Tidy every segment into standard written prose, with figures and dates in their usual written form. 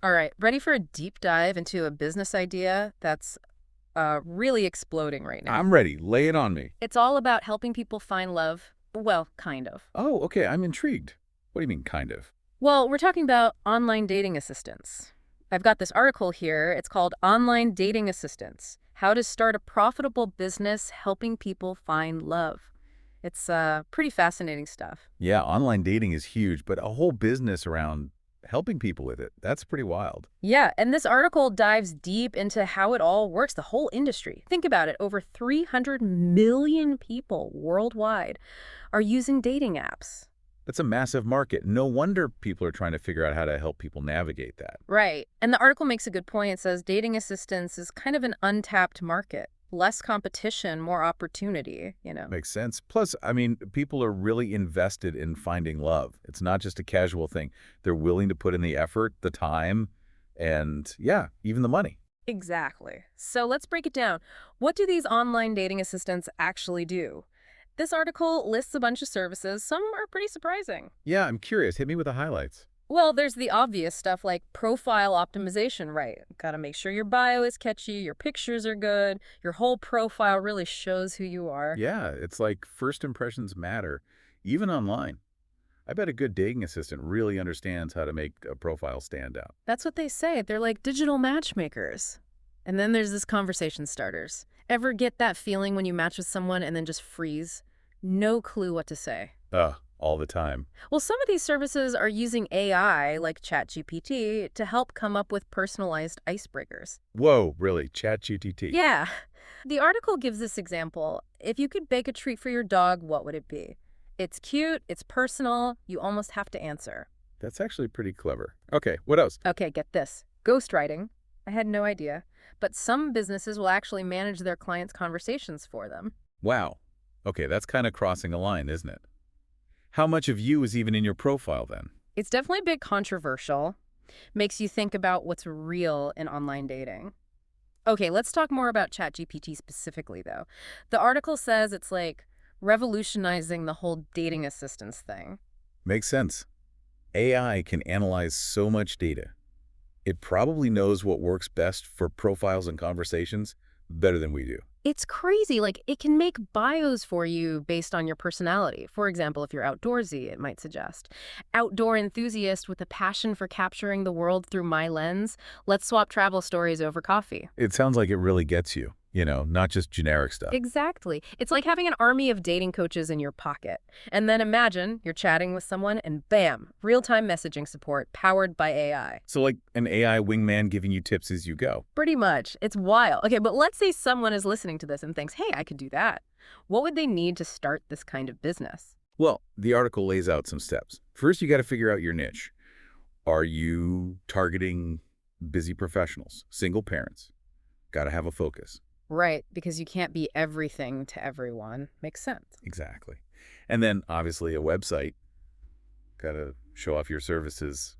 All right, ready for a deep dive into a business idea that's really exploding right now? I'm ready. Lay it on me. It's all about helping people find love. Well, kind of. Oh, okay. I'm intrigued. What do you mean, kind of? Well, we're talking about online dating assistants. I've got this article here. It's called Online Dating Assistants: How to Start a Profitable Business Helping People Find Love. It's pretty fascinating stuff. Yeah, online dating is huge, but a whole business around helping people with it. That's pretty wild. Yeah, and this article dives deep into how it all works, the whole industry. Think about it, over 300 million people worldwide are using dating apps. That's a massive market. No wonder people are trying to figure out how to help people navigate that. Right. And the article makes a good point. It says dating assistance is kind of an untapped market. Less competition, more opportunity. Makes sense. Plus, people are really invested in finding love. It's not just a casual thing. They're willing to put in the effort, the time, and yeah, even the money. Exactly. So let's break it down. What do these online dating assistants actually do? This article lists a bunch of services. Some are pretty surprising. Yeah, I'm curious. Hit me with the highlights. Well, there's the obvious stuff like profile optimization, right? Gotta make sure your bio is catchy, your pictures are good, your whole profile really shows who you are. Yeah, it's like first impressions matter, even online. I bet a good dating assistant really understands how to make a profile stand out. That's what they say. They're like digital matchmakers. And then there's this conversation starters. Ever get that feeling when you match with someone and then just freeze? No clue what to say. All the time. Well, some of these services are using AI, like ChatGPT, to help come up with personalized icebreakers. Whoa, really? ChatGPT. Yeah. The article gives this example. If you could bake a treat for your dog, what would it be? It's cute, it's personal, you almost have to answer. That's actually pretty clever. Okay, what else? Okay, get this. Ghostwriting. I had no idea. But some businesses will actually manage their clients' conversations for them. Wow. Okay, that's kind of crossing a line, isn't it? How much of you is even in your profile then? It's definitely a bit controversial. Makes you think about what's real in online dating. Okay, let's talk more about ChatGPT specifically, though. The article says it's like revolutionizing the whole dating assistance thing. Makes sense. AI can analyze so much data. It probably knows what works best for profiles and conversations better than we do. It's crazy. Like, it can make bios for you based on your personality. For example, if you're outdoorsy, it might suggest outdoor enthusiast with a passion for capturing the world through my lens. Let's swap travel stories over coffee. It sounds like it really gets you, not just generic stuff. Exactly. It's like having an army of dating coaches in your pocket. And then imagine you're chatting with someone and bam, real-time messaging support powered by AI. So like an AI wingman giving you tips as you go. Pretty much. It's wild. Okay, but let's say someone is listening to this and thinks, hey, I could do that. What would they need to start this kind of business? Well, the article lays out some steps. First, you got to figure out your niche. Are you targeting busy professionals, single parents? Got to have a focus. Right, because you can't be everything to everyone. Makes sense. Exactly. And then obviously a website. Got to show off your services,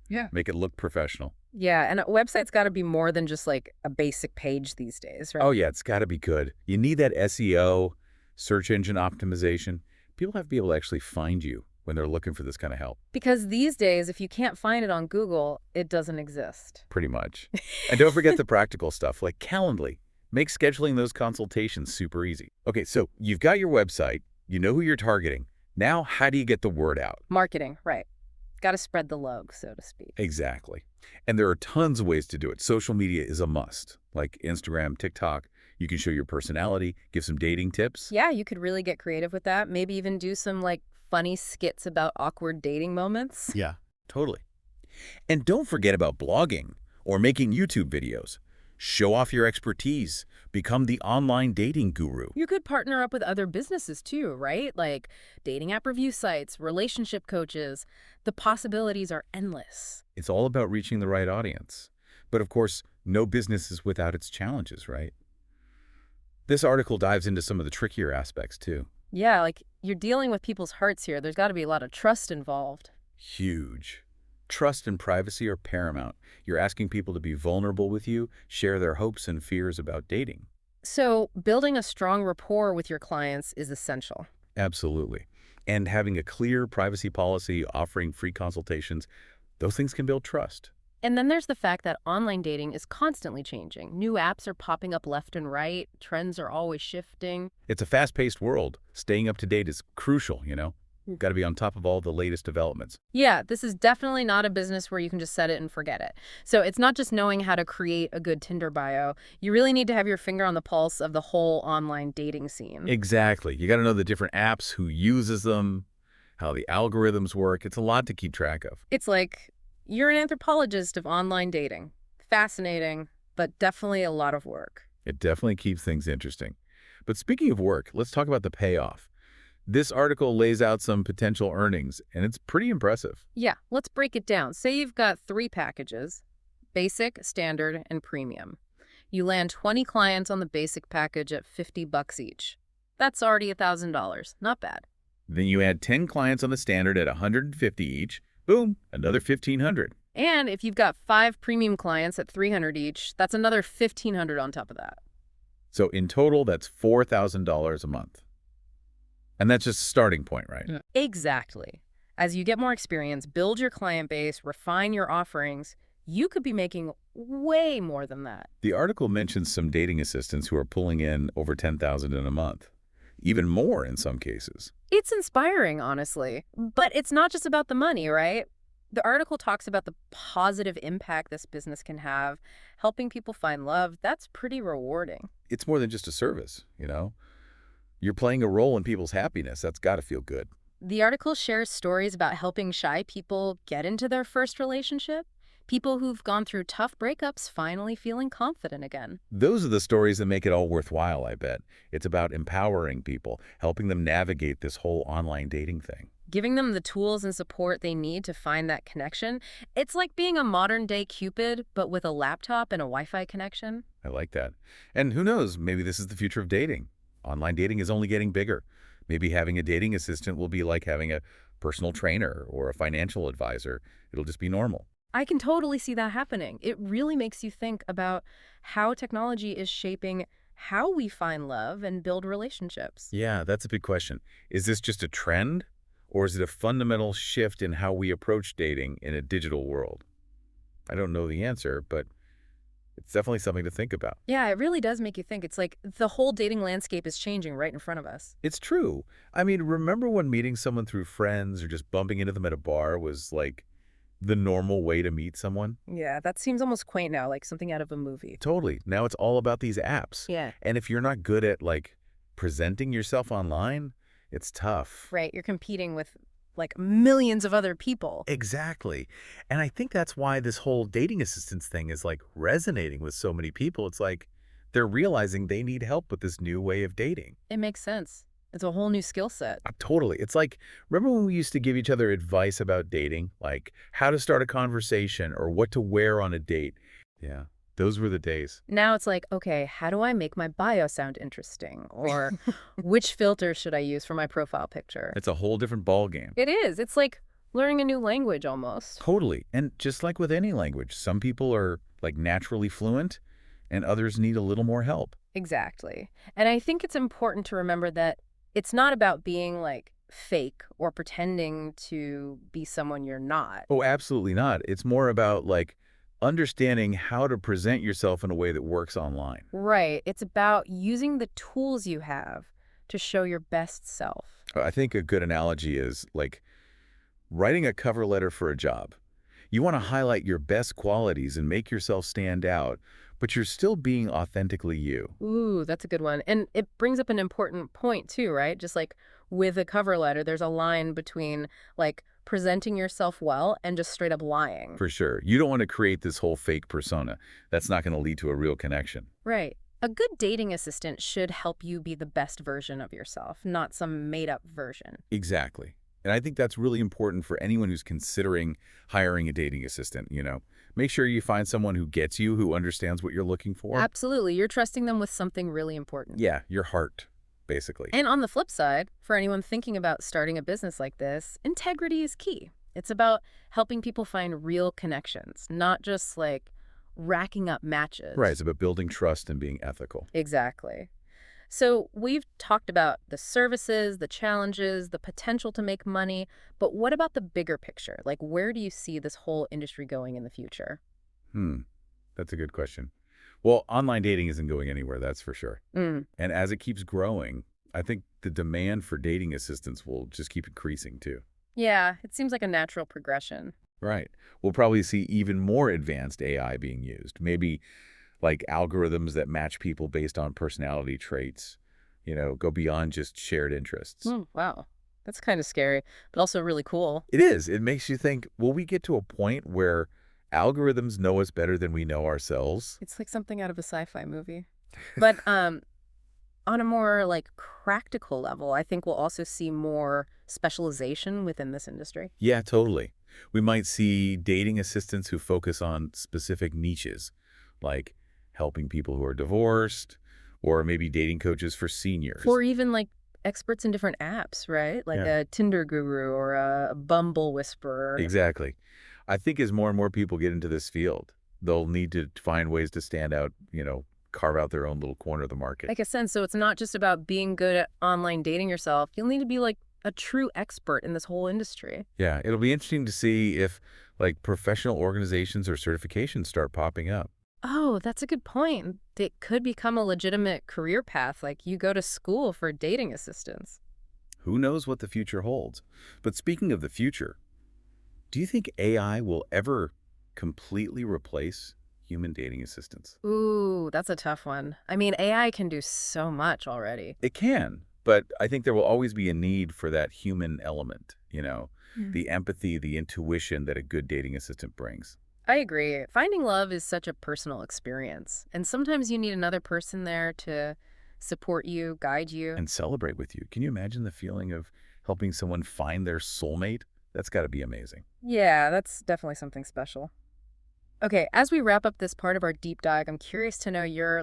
Yeah. make it look professional. Yeah, and a website's got to be more than just like a basic page these days, right? Oh yeah, it's got to be good. You need that SEO, search engine optimization. People have to be able to actually find you when they're looking for this kind of help, Because these days, if you can't find it on Google, it doesn't exist. pretty much. And don't forget the practical stuff like Calendly. Make scheduling those consultations super easy. Okay, so you've got your website, you know who you're targeting. Now, how do you get the word out? Marketing, right. Got to spread the love, so to speak. Exactly. And there are tons of ways to do it. Social media is a must, like Instagram, TikTok. You can show your personality, give some dating tips. Yeah, you could really get creative with that. Maybe even do some like funny skits about awkward dating moments. Yeah, totally. And don't forget about blogging or making YouTube videos. Show off your expertise. Become the online dating guru. You could partner up with other businesses too, right? Like dating app review sites, relationship coaches. The possibilities are endless. It's all about reaching the right audience. But of course, no business is without its challenges, right? This article dives into some of the trickier aspects too. Yeah, like you're dealing with people's hearts here. There's got to be a lot of trust involved. Huge. Trust and privacy are paramount. You're asking people to be vulnerable with you, share their hopes and fears about dating. So, building a strong rapport with your clients is essential. Absolutely. And having a clear privacy policy, offering free consultations, those things can build trust. And then there's the fact that online dating is constantly changing. New apps are popping up left and right. Trends are always shifting. It's a fast-paced world. Staying up to date is crucial. Got to be on top of all the latest developments. Yeah, this is definitely not a business where you can just set it and forget it. So it's not just knowing how to create a good Tinder bio. You really need to have your finger on the pulse of the whole online dating scene. Exactly. You got to know the different apps, who uses them, how the algorithms work. It's a lot to keep track of. It's like you're an anthropologist of online dating. Fascinating, but definitely a lot of work. It definitely keeps things interesting. But speaking of work, let's talk about the payoff. This article lays out some potential earnings, and it's pretty impressive. Yeah, let's break it down. Say you've got 3 packages: basic, standard, and premium. You land 20 clients on the basic package at $50 each. That's already $1,000. Not bad. Then you add 10 clients on the standard at $150 each. Boom, another $1,500. And if you've got 5 premium clients at $300 each, that's another $1,500 on top of that. So in total, that's $4,000 a month. And that's just a starting point, right? Yeah. Exactly. As you get more experience, build your client base, refine your offerings, you could be making way more than that. The article mentions some dating assistants who are pulling in over $10,000 in a month, even more in some cases. It's inspiring, honestly. But it's not just about the money, right? The article talks about the positive impact this business can have, helping people find love. That's pretty rewarding. It's more than just a service. You're playing a role in people's happiness. That's got to feel good. The article shares stories about helping shy people get into their first relationship, people who've gone through tough breakups finally feeling confident again. Those are the stories that make it all worthwhile, I bet. It's about empowering people, helping them navigate this whole online dating thing. Giving them the tools and support they need to find that connection. It's like being a modern-day Cupid, but with a laptop and a Wi-Fi connection. I like that. And who knows, maybe this is the future of dating. Online dating is only getting bigger. Maybe having a dating assistant will be like having a personal trainer or a financial advisor. It'll just be normal. I can totally see that happening. It really makes you think about how technology is shaping how we find love and build relationships. Yeah, that's a big question. Is this just a trend, or is it a fundamental shift in how we approach dating in a digital world? I don't know the answer, but it's definitely something to think about. Yeah, it really does make you think. It's like the whole dating landscape is changing right in front of us. It's true. I mean, remember when meeting someone through friends or just bumping into them at a bar was like the normal way to meet someone? Yeah, that seems almost quaint now, like something out of a movie. Totally. Now it's all about these apps. Yeah. And if you're not good at presenting yourself online, it's tough. Right, you're competing with like millions of other people. Exactly. And I think that's why this whole dating assistance thing is resonating with so many people. It's like they're realizing they need help with this new way of dating. It makes sense. It's a whole new skill set. Totally. It's like, remember when we used to give each other advice about dating, like how to start a conversation or what to wear on a date? Yeah, those were the days. Now it's like, okay, how do I make my bio sound interesting? Or which filter should I use for my profile picture? It's a whole different ballgame. It is. It's like learning a new language almost. Totally. And just like with any language, some people are naturally fluent and others need a little more help. Exactly. And I think it's important to remember that it's not about being fake or pretending to be someone you're not. Oh, absolutely not. It's more about understanding how to present yourself in a way that works online. Right. It's about using the tools you have to show your best self. I think a good analogy is writing a cover letter for a job. You want to highlight your best qualities and make yourself stand out, but you're still being authentically you. Ooh, that's a good one. And it brings up an important point too, right? Just like with a cover letter, there's a line between presenting yourself well and just straight up lying. For sure. You don't want to create this whole fake persona. That's not going to lead to a real connection. Right. A good dating assistant should help you be the best version of yourself, not some made-up version. Exactly. And I think that's really important for anyone who's considering hiring a dating assistant. Make sure you find someone who gets you, who understands what you're looking for. Absolutely. You're trusting them with something really important. Yeah, your heart, basically. And on the flip side, for anyone thinking about starting a business like this, integrity is key. It's about helping people find real connections, not just racking up matches. Right. It's about building trust and being ethical. Exactly. So we've talked about the services, the challenges, the potential to make money, but what about the bigger picture? Where do you see this whole industry going in the future? Hmm, that's a good question. Well, online dating isn't going anywhere, that's for sure. Mm. And as it keeps growing, I think the demand for dating assistants will just keep increasing too. Yeah, it seems like a natural progression. Right. We'll probably see even more advanced AI being used. Maybe like algorithms that match people based on personality traits, go beyond just shared interests. Wow. That's kind of scary, but also really cool. It is. It makes you think, will we get to a point where algorithms know us better than we know ourselves? It's like something out of a sci-fi movie. But on a more like practical level, I think we'll also see more specialization within this industry. Yeah, totally. We might see dating assistants who focus on specific niches, like helping people who are divorced, or maybe dating coaches for seniors. Or even like experts in different apps, right? Like Yeah, a Tinder guru or a Bumble whisperer. exactly. I think as more and more people get into this field, they'll need to find ways to stand out, carve out their own little corner of the market. Like a sense, so it's not just about being good at online dating yourself. You'll need to be like a true expert in this whole industry. Yeah, it'll be interesting to see if like professional organizations or certifications start popping up. Oh, that's a good point. It could become a legitimate career path, like you go to school for dating assistance. Who knows what the future holds? But speaking of the future, do you think AI will ever completely replace human dating assistants? Ooh, that's a tough one. I mean, AI can do so much already. It can, but I think there will always be a need for that human element, Mm. the empathy, the intuition that a good dating assistant brings. I agree. Finding love is such a personal experience, and sometimes you need another person there to support you, guide you. And celebrate with you. Can you imagine the feeling of helping someone find their soulmate? That's got to be amazing. Yeah, that's definitely something special. Okay, as we wrap up this part of our deep dive, I'm curious to know your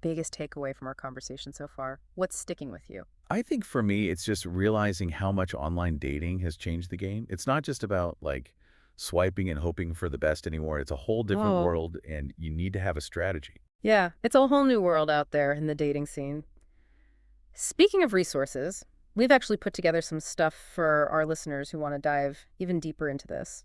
biggest takeaway from our conversation so far. What's sticking with you? I think for me, it's just realizing how much online dating has changed the game. It's not just about like swiping and hoping for the best anymore. It's a whole different Oh, world, and you need to have a strategy. yeah, it's a whole new world out there in the dating scene. Speaking of resources, we've actually put together some stuff for our listeners who want to dive even deeper into this.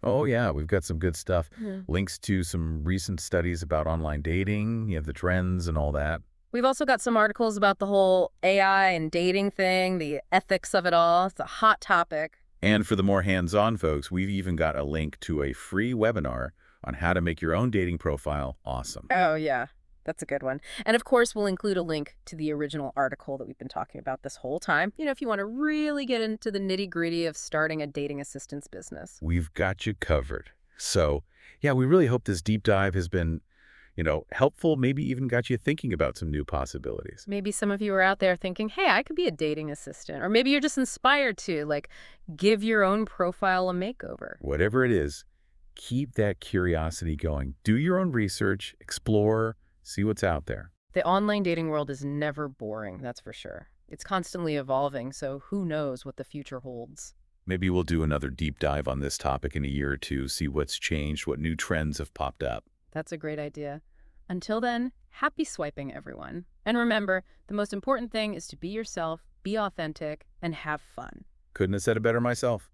Oh, yeah, we've got some good stuff. Yeah. Links to some recent studies about online dating, the trends and all that. We've also got some articles about the whole AI and dating thing, the ethics of it all. It's a hot topic. And for the more hands-on folks, we've even got a link to a free webinar on how to make your own dating profile awesome. Oh, yeah. That's a good one. And of course, we'll include a link to the original article that we've been talking about this whole time. If you want to really get into the nitty-gritty of starting a dating assistance business. We've got you covered. So, yeah, we really hope this deep dive has been, helpful, maybe even got you thinking about some new possibilities. Maybe some of you are out there thinking, hey, I could be a dating assistant. Or maybe you're just inspired to, give your own profile a makeover. Whatever it is, keep that curiosity going. Do your own research, explore, see what's out there. The online dating world is never boring, that's for sure. It's constantly evolving, so who knows what the future holds. Maybe we'll do another deep dive on this topic in a year or two, see what's changed, what new trends have popped up. That's a great idea. Until then, happy swiping, everyone. And remember, the most important thing is to be yourself, be authentic, and have fun. Couldn't have said it better myself.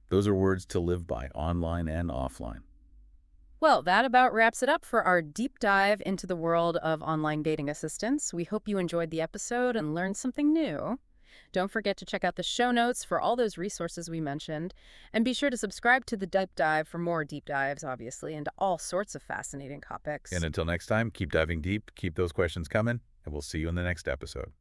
Those are words to live by, online and offline. Well, that about wraps it up for our deep dive into the world of online dating assistance. We hope you enjoyed the episode and learned something new. Don't forget to check out the show notes for all those resources we mentioned. And be sure to subscribe to the Deep Dive for more deep dives, obviously, into all sorts of fascinating topics. And until next time, keep diving deep, keep those questions coming, and we'll see you in the next episode.